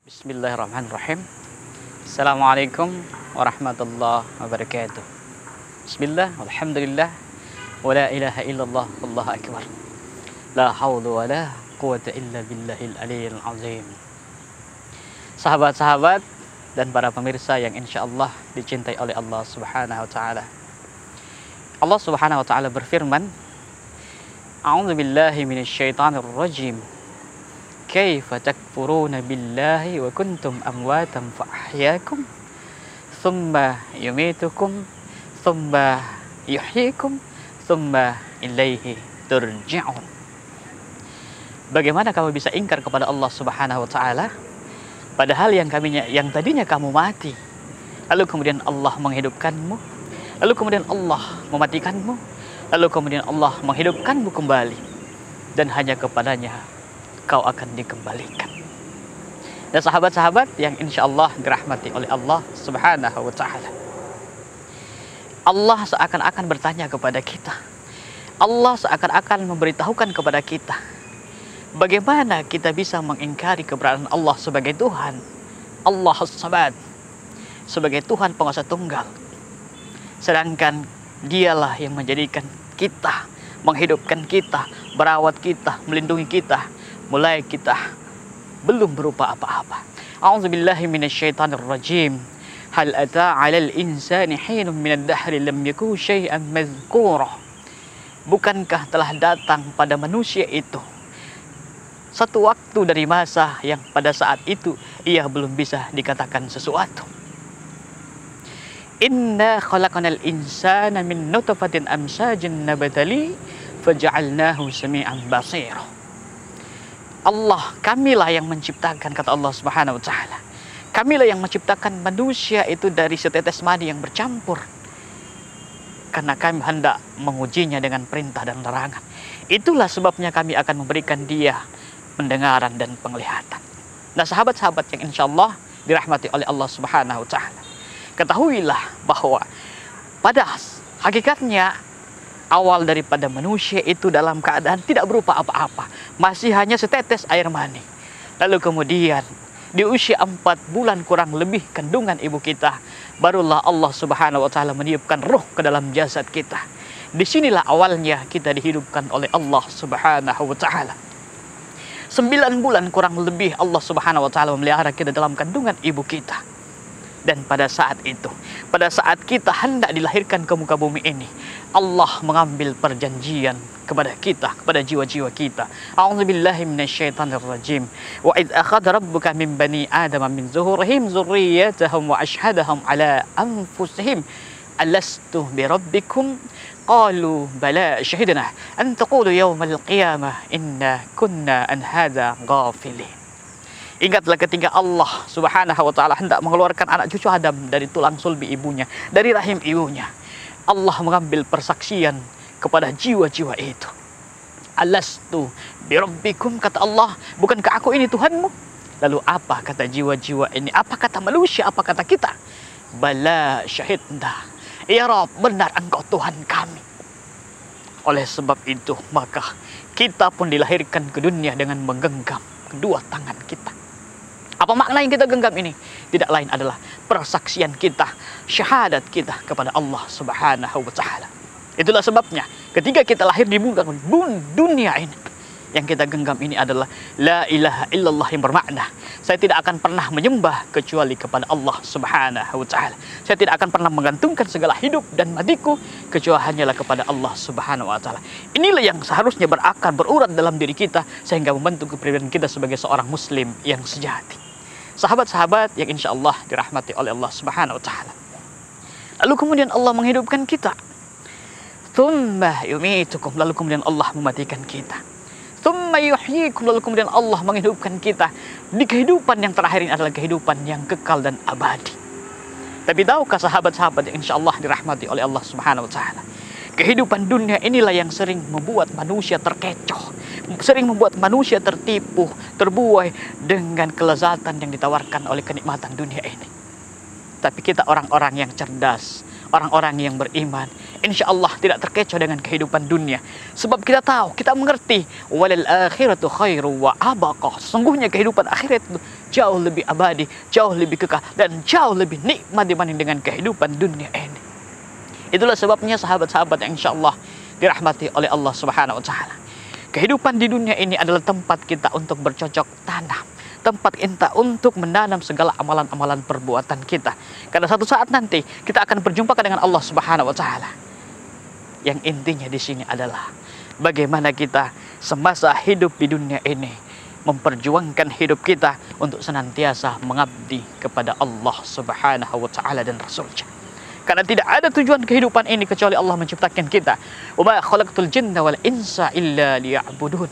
Bismillahirrahmanirrahim. Assalamualaikum warahmatullahi wabarakatuh. Bismillah, alhamdulillah, wa la ilaha illallah, wallahu akbar. La hawla wa la quwata illa billahil aliyil azim. Sahabat-sahabat dan para pemirsa yang insyaallah dicintai oleh Allah Subhanahu wa taala. Allah Subhanahu wa taala berfirman, A'udzu billahi minasyaitonir rajim. Kaifa takfuruna billahi wa kuntum amwatan fa ahyaakum thumma yumitukum thumma yuhyikum thumma ilaihi turja'un. Bagaimana kamu bisa ingkar kepada Allah Subhanahu wa taala padahal yang tadinya kamu mati, lalu kemudian Allah menghidupkanmu, lalu kemudian Allah mematikanmu, lalu kemudian Allah menghidupkanmu kembali, dan hanya kepadanya kau akan dikembalikan. Dan sahabat-sahabat yang insya Allah dirahmati oleh Allah Subhanahu wa ta'ala, Allah seakan-akan bertanya kepada kita, Allah seakan-akan memberitahukan kepada kita, bagaimana kita bisa mengingkari keberadaan Allah sebagai Tuhan, Allah As-Samad, sebagai Tuhan penguasa tunggal, sedangkan dialah yang menjadikan kita, menghidupkan kita, merawat kita, melindungi kita mulai kita belum berupa apa-apa. A'udzubillahi minasyaitonir rajim. Hal ata 'alal insani hinun minad dahri lam yakun syai'an madzkura. Bukankah telah datang pada manusia itu satu waktu dari masa yang pada saat itu ia belum bisa dikatakan sesuatu. Inna khalaqanal insana min nutfatin amsajin nabtali faja'alnahu sami'an basira. Allah, kamilah yang menciptakan, kata Allah Subhanahu wa taala. Kamilah yang menciptakan manusia itu dari setetes mani yang bercampur. Karena kami hendak mengujinya dengan perintah dan larangan. Itulah sebabnya kami akan memberikan dia pendengaran dan penglihatan. Nah, sahabat-sahabat yang insya Allah dirahmati oleh Allah Subhanahu wa taala, ketahuilah bahwa pada hakikatnya awal daripada manusia itu dalam keadaan tidak berupa apa-apa, masih hanya setetes air mani. Lalu kemudian di usia 4 bulan kurang lebih kandungan ibu kita, barulah Allah Subhanahu wa taala meniupkan ruh ke dalam jasad kita. Disinilah awalnya kita dihidupkan oleh Allah Subhanahu wa taala. 9 bulan kurang lebih Allah Subhanahu wa taala memelihara kita dalam kandungan ibu kita. Dan pada saat itu, pada saat kita hendak dilahirkan ke muka bumi ini, Allah mengambil perjanjian kepada kita, kepada jiwa-jiwa kita. A'udzubillahi minasyaitonir rajim. Wa idz akhadha rabbuka min bani adama min zuhurihim dzurriyyatahum wa ashhadahum ala anfusihim alastu birabbikum qalu bala syahidna an taqulu yawmal qiyamah inna kunna an hadza ghafilin. Ingatlah ketika Allah Subhanahu wa taala hendak mengeluarkan anak cucu Adam dari tulang sulbi ibunya, dari rahim ibunya. Allah mengambil persaksian kepada jiwa-jiwa itu. Alastu birabbikum, kata Allah, bukankah aku ini Tuhanmu? Lalu apa kata jiwa-jiwa ini? Apa kata manusia? Apa kata kita? Bala syahidna, ya Rabb, benar engkau Tuhan kami. Oleh sebab itu maka kita pun dilahirkan ke dunia dengan menggenggam kedua tangan kita. Apa makna yang kita genggam ini? Tidak lain adalah persaksian kita, syahadat kita kepada Allah Subhanahu wa taala. Itulah sebabnya ketika kita lahir di dunia ini, yang kita genggam ini adalah la ilaha illallah, yang bermakna saya tidak akan pernah menyembah kecuali kepada Allah Subhanahu wa taala. Saya tidak akan pernah menggantungkan segala hidup dan matiku kecuali hanyalah kepada Allah Subhanahu wa taala. Inilah yang seharusnya berakar, berurat dalam diri kita sehingga membentuk kepribadian kita sebagai seorang muslim yang sejati. Sahabat-sahabat yang insya Allah dirahmati oleh Allah Subhanahu wa taala. Lalu kemudian Allah menghidupkan kita. Tsumma yumitukum, lalu kemudian Allah mematikan kita. Tsumma yuhyikum, lalu kemudian Allah menghidupkan kita. Di kehidupan yang terakhir ini adalah kehidupan yang kekal dan abadi. Tapi tahukah sahabat-sahabat yang insya Allah dirahmati oleh Allah Subhanahu wa taala, kehidupan dunia inilah yang sering membuat manusia terkecoh, sering membuat manusia tertipu, terbuai dengan kelezatan yang ditawarkan oleh kenikmatan dunia ini. Tapi kita orang-orang yang cerdas, orang-orang yang beriman, insya Allah tidak terkecoh dengan kehidupan dunia. Sebab kita tahu, kita mengerti, walal akhiratu khairu wa abaqah. Sungguhnya kehidupan akhirat itu jauh lebih abadi, jauh lebih kekal, dan jauh lebih nikmat dibanding dengan kehidupan dunia ini. Itulah sebabnya sahabat-sahabat yang insya Allah dirahmati oleh Allah Subhanahu wa Ta'ala. Kehidupan di dunia ini adalah tempat kita untuk bercocok tanam, tempat kita untuk menanam segala amalan-amalan perbuatan kita. Karena satu saat nanti kita akan berjumpa dengan Allah Subhanahu wa Ta'ala. Yang intinya di sini adalah bagaimana kita semasa hidup di dunia ini memperjuangkan hidup kita untuk senantiasa mengabdi kepada Allah Subhanahu wa Ta'ala dan Rasul-Nya. Karena tidak ada tujuan kehidupan ini kecuali Allah menciptakan kita. Wa ma khalaqtul jinna wal insa illa liya'budun.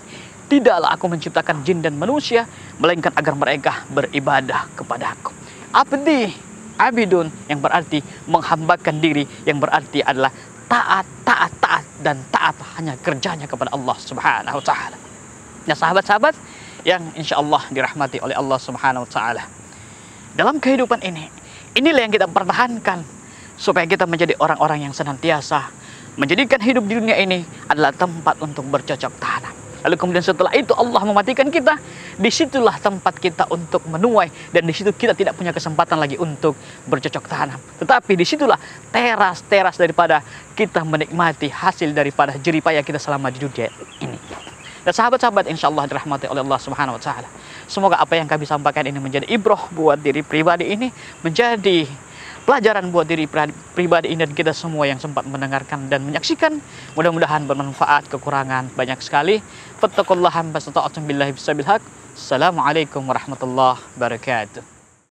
Tidaklah aku menciptakan jin dan manusia melainkan agar mereka beribadah kepadaku. Abdi, abidun, yang berarti menghambakan diri, yang berarti adalah taat dan taat hanya kerjanya kepada Allah Subhanahu wa Ta'ala. Nah, sahabat-sahabat yang insya Allah dirahmati oleh Allah Subhanahu wa Ta'ala, dalam kehidupan ini, inilah yang kita pertahankan supaya kita menjadi orang-orang yang senantiasa menjadikan hidup di dunia ini adalah tempat untuk bercocok tanam. Lalu kemudian setelah itu Allah mematikan kita, disitulah tempat kita untuk menuai, dan disitu kita tidak punya kesempatan lagi untuk bercocok tanam. Tetapi disitulah teras-teras daripada kita menikmati hasil daripada jerih payah kita selama di dunia ini. Dan sahabat-sahabat insya Allah dirahmati oleh Allah Subhanahu wa Ta'ala, semoga apa yang kami sampaikan ini menjadi ibrah buat diri pribadi ini, menjadi pelajaran buat diri pribadi ini dan kita semua yang sempat mendengarkan dan menyaksikan. Mudah-mudahan bermanfaat. Kekurangan banyak sekali. Fattaqullaha mastata'tum billahi bisabil haq. Assalamualaikum warahmatullahi wabarakatuh.